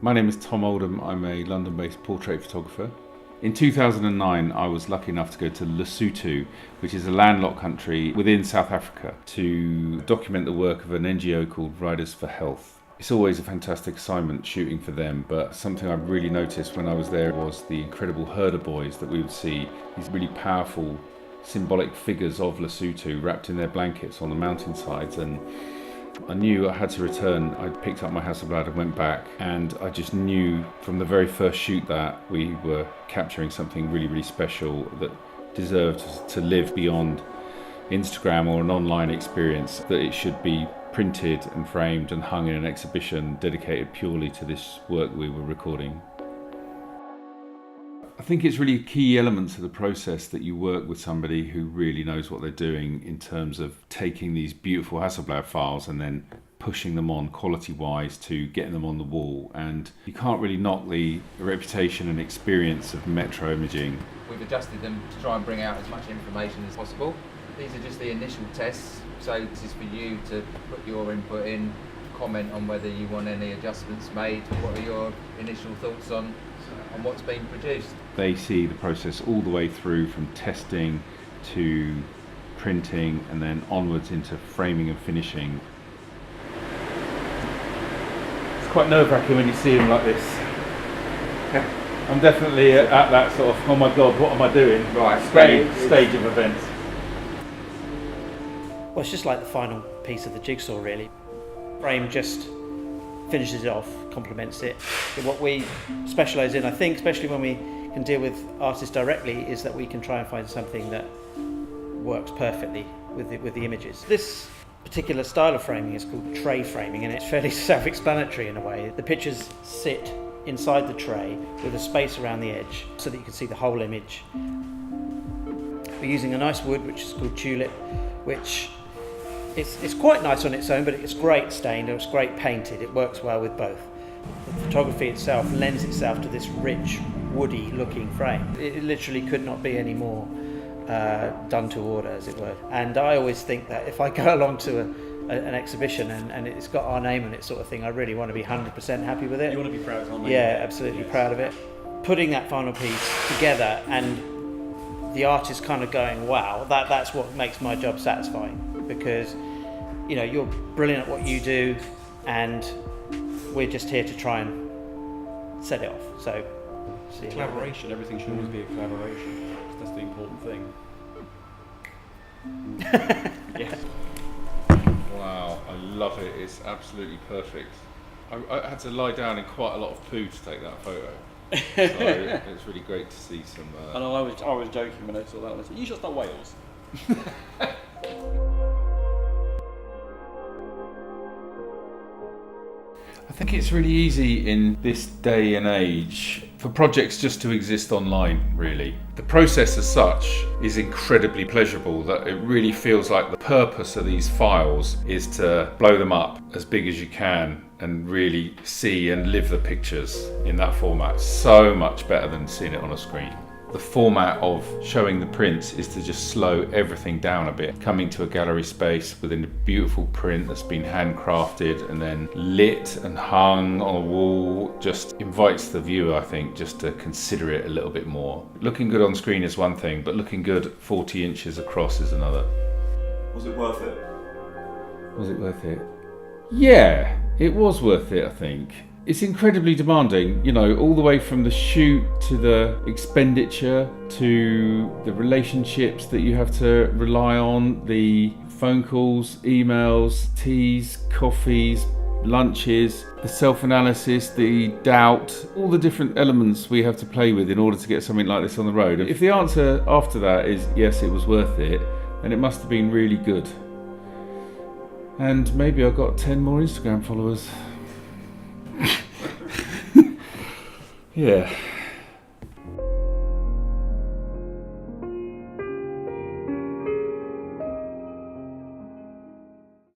My name is Tom Oldham. I'm a London-based portrait photographer. In 2009, I was lucky enough to go to Lesotho, which is a landlocked country within South Africa, to document the work of an NGO called Riders for Health. It's always a fantastic assignment shooting for them, but something I really noticed when I was there was the incredible herder boys that we would see, these really powerful symbolic figures of Lesotho wrapped in their blankets on the mountainsides, and I knew I had to return. I picked up my Hasselblad and went back, and I just knew from the very first shoot that we were capturing something really, really special that deserved to live beyond Instagram or an online experience, that it should be printed and framed and hung in an exhibition dedicated purely to this work we were recording. I think it's really key elements of the process that you work with somebody who really knows what they're doing in terms of taking these beautiful Hasselblad files and then pushing them on quality-wise to getting them on the wall. And you can't really knock the reputation and experience of Metro imaging. We've adjusted them to try and bring out as much information as possible. These are just the initial tests, so this is for you to put your input in, comment on whether you want any adjustments made. What are your initial thoughts on what's been produced? They see the process all the way through, from testing to printing and then onwards into framing and finishing. It's quite nerve-wracking when you see them like this. I'm definitely at that sort of, oh my god, what am I doing? Right, stage of events. Well, it's just like the final piece of the jigsaw, really. Frame just finishes it off, complements it. But what we specialise in, I think, especially when we can deal with artists directly, is that we can try and find something that works perfectly with the images. This particular style of framing is called tray framing, and it's fairly self-explanatory in a way. The pictures sit inside the tray with a space around the edge so that you can see the whole image. We're using a nice wood which is called tulip, which it's quite nice on its own, but it's great stained or it's great painted. It works well with both. The photography itself lends itself to this rich, woody looking frame. It literally could not be any more done to order, as it were. And I always think that if I go along to an exhibition and it's got our name on it, sort of thing, I really want to be 100% happy with it. You want to be proud of it? Yeah, absolutely proud of it. Putting that final piece together and the artist kind of going, wow, that's what makes my job satisfying, because you know, you're brilliant at what you do and we're just here to try and set it off. So collaboration, everything should always be a collaboration. That's the important thing. Yeah. Wow, I love it. It's absolutely perfect. I had to lie down in quite a lot of poo to take that photo. So it's really great to see some. I know I was joking when I saw that. I said, "You should start Wales." I think it's really easy in this day and age for projects just to exist online, really. The process as such is incredibly pleasurable, that it really feels like the purpose of these files is to blow them up as big as you can and really see and live the pictures in that format. So much better than seeing it on a screen. The format of showing the prints is to just slow everything down a bit. Coming to a gallery space within a beautiful print that's been handcrafted and then lit and hung on a wall just invites the viewer, I think, just to consider it a little bit more. Looking good on screen is one thing, but looking good 40 inches across is another. Was it worth it? Was it worth it? Yeah, it was worth it, I think. It's incredibly demanding, you know, all the way from the shoot to the expenditure to the relationships that you have to rely on, the phone calls, emails, teas, coffees, lunches, the self-analysis, the doubt, all the different elements we have to play with in order to get something like this on the road. If the answer after that is yes, it was worth it, then it must have been really good. And maybe I got 10 more Instagram followers. Yeah.